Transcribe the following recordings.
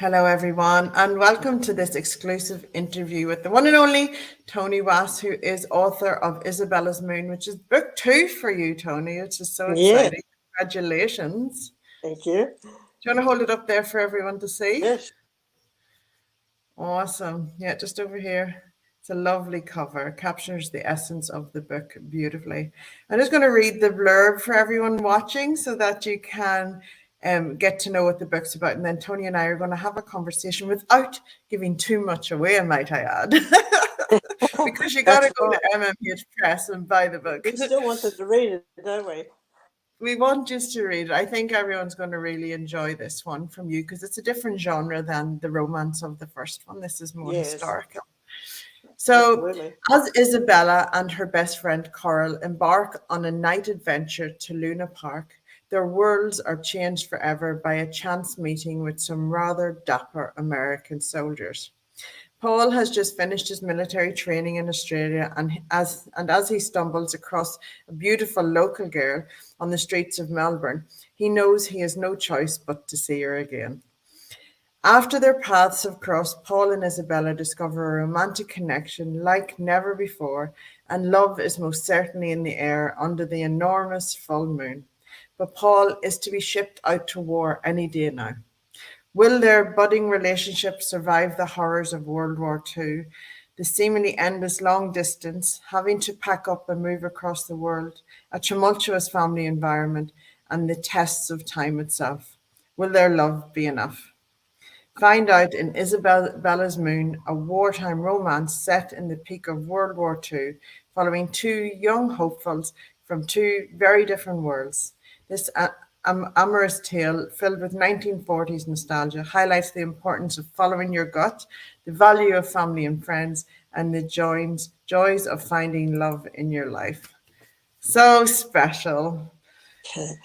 Hello, everyone, and welcome to this exclusive interview with the one and only Toni Wass, who is author of Isabella's Moon, which is book 2 for you, Toni, which is so Yeah, exciting. Congratulations. thank you. Do you want to hold it up there for everyone to see? Yes. Awesome. Yeah, just over here. It's a lovely cover. It captures the essence of the book beautifully. I'm just going to read the blurb for everyone watching so that you can get to know what the book's about. And then Toni and I are going to have a conversation without giving too much away, might I add. Because you got to That's go to right. MMH Press and buy the book. We still want them to read it, don't we? We want just to read it. I think everyone's going to really enjoy this one from you because it's a different genre than the romance of the first one. This is more Yes, historical. So, absolutely. as Isabella and her best friend Coral embark on a night adventure to Luna Park, their worlds are changed forever by a chance meeting with some rather dapper American soldiers. Paul has just finished his military training in Australia, and as he stumbles across a beautiful local girl on the streets of Melbourne, he knows he has no choice but to see her again. After their paths have crossed, Paul and Isabella discover a romantic connection like never before, and love is most certainly in the air under the enormous full moon. But Paul is to be shipped out to war any day now. Will their budding relationship survive the horrors of World War II, the seemingly endless long distance, having to pack up and move across the world, a tumultuous family environment, and the tests of time itself? Will their love be enough? Find out in Isabella's Moon, a wartime romance set in the peak of World War II, following two young hopefuls from two very different worlds. This amorous tale, filled with 1940s nostalgia, highlights the importance of following your gut, the value of family and friends, and the joys of finding love in your life. So special. Tony,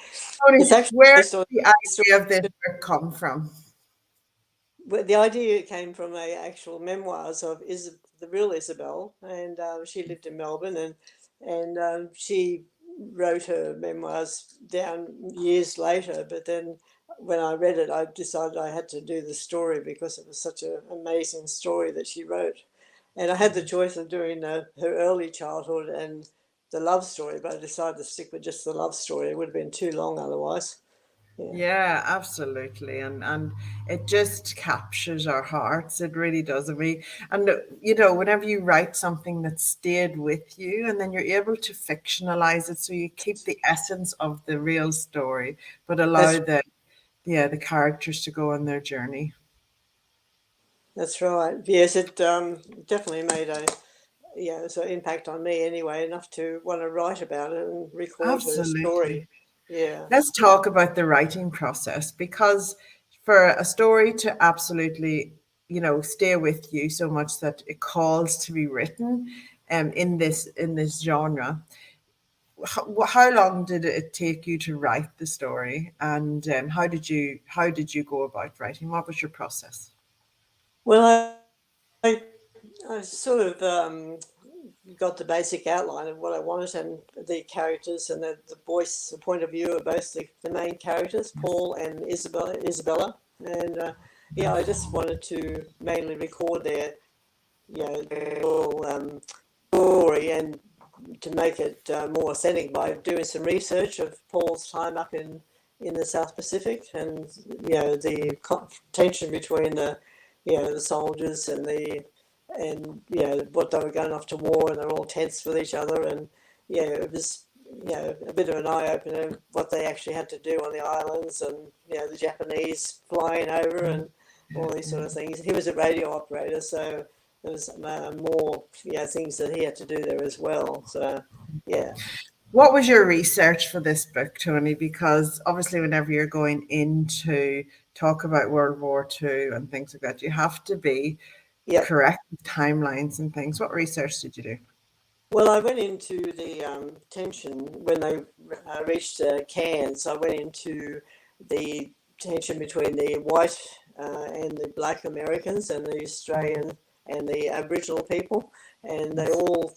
It's actually where based did on the story. idea of this book come from? The idea came from a actual memoirs of the real Isabel, and she lived in Melbourne, and she wrote her memoirs down years later. But then, when I read it, I decided I had to do the story because it was such an amazing story that she wrote. And I had the choice of doing her early childhood and the love story, but I decided to stick with just the love story. It would have been too long otherwise. Yeah, Yeah, absolutely. And it just captures our hearts. It really does. And whenever you write something that stayed with you and then you're able to fictionalize it so you keep the essence of the real story, but allow that's the characters to go on their journey. that's right. Yes, it definitely made a so impact on me anyway, enough to want to write about it and record her Absolutely. story. Yeah, Let's talk about the writing process because for a story to absolutely, stay with you so much that it calls to be written in this genre, how long did it take you to write the story, and how did you go about writing? What was your process? well, I sort of got the basic outline of what I wanted and the characters and the voice, the point of view of both the main characters, Paul and Isabella. And I just wanted to mainly record their whole story and to make it more authentic by doing some research of Paul's time up in the South Pacific, and the tension between the soldiers and what they were going off to war, and they're all tense with each other, and it was a bit of an eye opener what they actually had to do on the islands, and the Japanese flying over and all these sort of things. He was a radio operator, so there was more things that he had to do there as well. So yeah. What was your research for this book, Tony? Because obviously, whenever you're going into talk about World War II and things like that, you have to be Yep. correct with timelines and things. What research did you do? Well, I went into the tension when they reached Cairns. I went into the tension between the white and the black Americans and the Australian and the Aboriginal people, and they all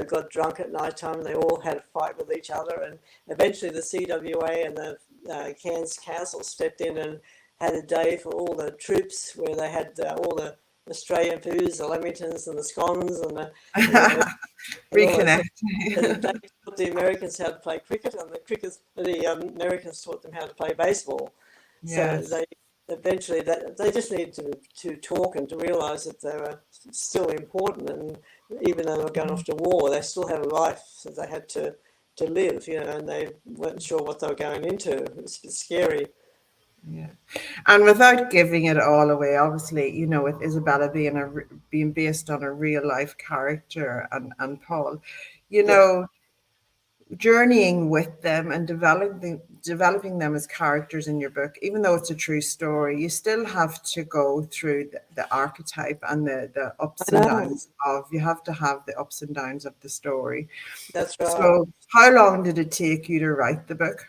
got drunk at night time, and they all had a fight with each other, and eventually the CWA and the Cairns Council stepped in and had a day for all the troops where they had all the Australian foods, the lamingtons and the scones and and all that stuff. And Reconnect. they taught the Americans how to play cricket, and the Americans taught them how to play baseball. So Yes. they eventually they just needed to talk and to realise that they were still important, and even though they were going off to war, they still had a life that they had to live, and they weren't sure what they were going into. It was a bit scary. Yeah. And without giving it all away, obviously, with Isabella being based on a real life character, and Paul, you Yeah, know, journeying with them and developing them as characters in your book, even though it's a true story, you still have to go through the archetype and the ups I and know. downs of you have to have the ups and downs of the story. That's right. So how long did it take you to write the book?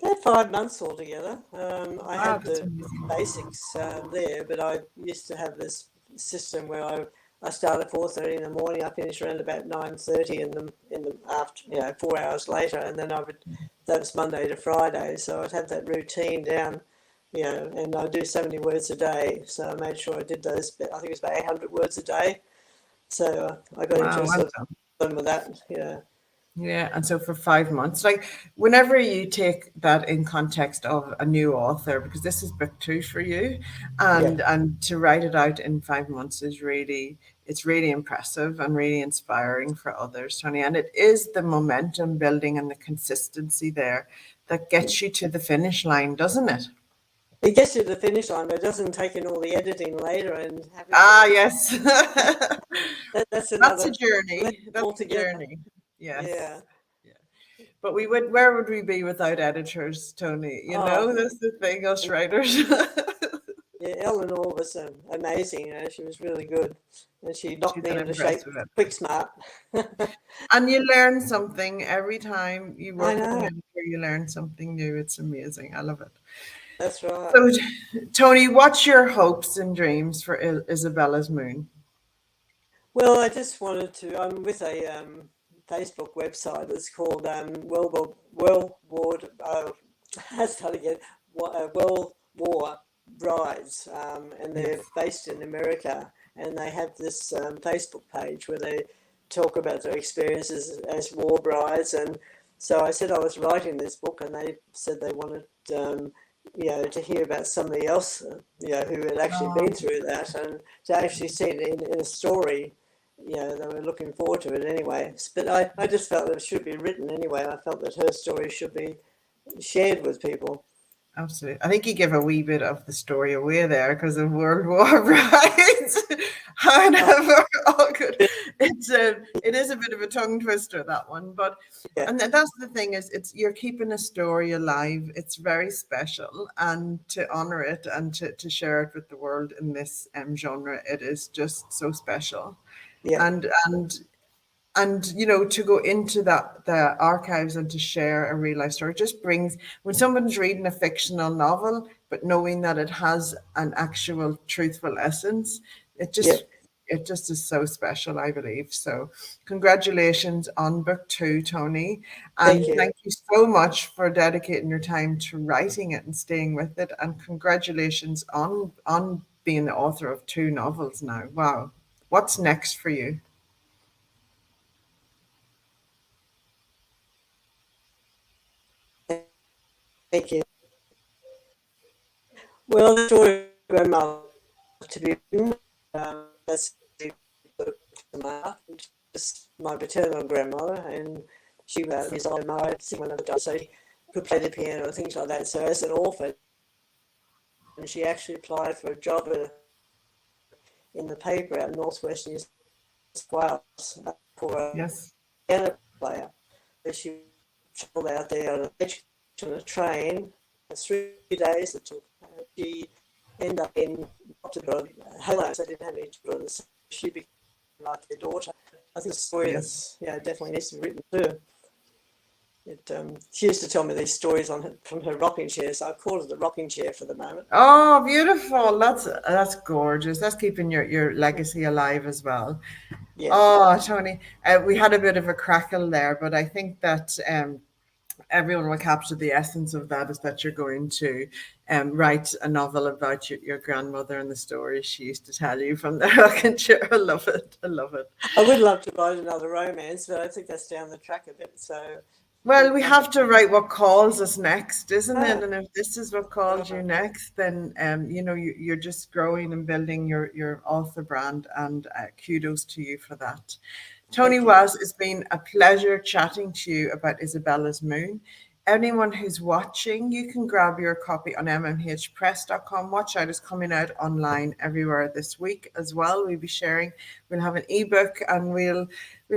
They had 5 months altogether. I Wow, had that's the amazing. basics there, but I used to have this system where I started at 4:30 in the morning. I finished around about 9:30 in the after, 4 hours later, and then that was Monday to Friday. So I'd have that routine down, and I do so many words a day. So I made sure I did those. I think it was about 800 words a day. So I got into Wow, a well sort of done. rhythm with that. Yeah, and so for 5 months, like whenever you take that in context of a new author, because this is book two for you, Yeah, and to write it out in 5 months is really impressive and really inspiring for others, Tony. And it is the momentum building and the consistency there that yeah. gets you to the finish line, doesn't it? It gets you to the finish line, but it doesn't take in all the editing later and having Ah, to. yes. That's That's a another lesson journey. That's a altogether. journey. Yes. Yeah. Yeah. But where would we be without editors, Tony? Oh, That's the thing, us and writers. yeah, Eleanor was amazing. She was really good, and she knocked She's me an into shape impressive editor. quick smart. And you learn something every time you I work with an know. editor, you learn something new. It's amazing. I love it. That's right. So, Tony, what's your hopes and dreams for Isabella's Moon? Well, I just wanted to. I'm with a Facebook website that's called World War. Let's start again. World War Brides, and they're Yes. based in America, and they have this Facebook page where they talk about their experiences as war brides. And so I said I was writing this book, and they said they wanted. To hear about somebody else, who had actually Oh, been through that, and to actually see it in a story. They were looking forward to it anyway. But I just felt that it should be written anyway. I felt that her story should be shared with people. absolutely. I think you give a wee bit of the story away there because of World War, right? Oh, However, all good. It is a bit of a tongue twister, that one, but yeah, that's the thing is it's you're keeping a story alive. It's very special, and to honor it and to share it with the world in this genre, it is just so special. yeah, And to go into the archives and to share a real life story just brings when someone's reading a fictional novel but knowing that it has an actual truthful essence, it yeah. just it just is so special, I believe. So congratulations on book two, Tony, Thank and you. thank you so much for dedicating your time to writing it and staying with it, and congratulations on being the author of two novels now. Wow. What's next for you? Thank you. Well, the story of grandmother to be written. That's my paternal grandmother, and she was married when I died, so she could play the piano and things like that. So as an orphan, and she actually applied for a job in the paper out in northwest New South Wales for a Yes. piano player. So she travelled out there on a train. 3 days it took. She ended up in Hello, so I didn't have any children. So she became like their daughter. I think it's a story Yes. that's definitely needs to be written too. She used to tell me these stories from her rocking chair, so I call it the rocking chair for the moment. Oh, beautiful. That's gorgeous. That's keeping your legacy alive as well. Yeah, Oh, Tony, we had a bit of a crackle there, but I think that everyone will capture the essence of that, is that you're going to write a novel about your grandmother and the stories she used to tell you from the rocking chair. I love it. I love it. I would love to write another romance, but I think that's down the track a bit. So, Well, we have to write what calls us next, isn't it? ah, And if this is what calls you next, then you're just growing and building your author brand, and kudos to you for that. Toni thank you. Wass, it's been a pleasure chatting to you about Isabella's Moon. Anyone who's watching, you can grab your copy on mmhpress.com. Watch Out is coming out online everywhere this week as well. We'll have an ebook, and we'll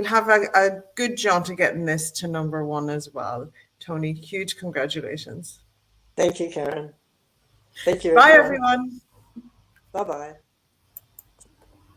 have a good jaunt to getting this to #1 as well. Toni, huge congratulations. Thank you, Karen. Thank you, Bye, everyone. everyone. Bye bye.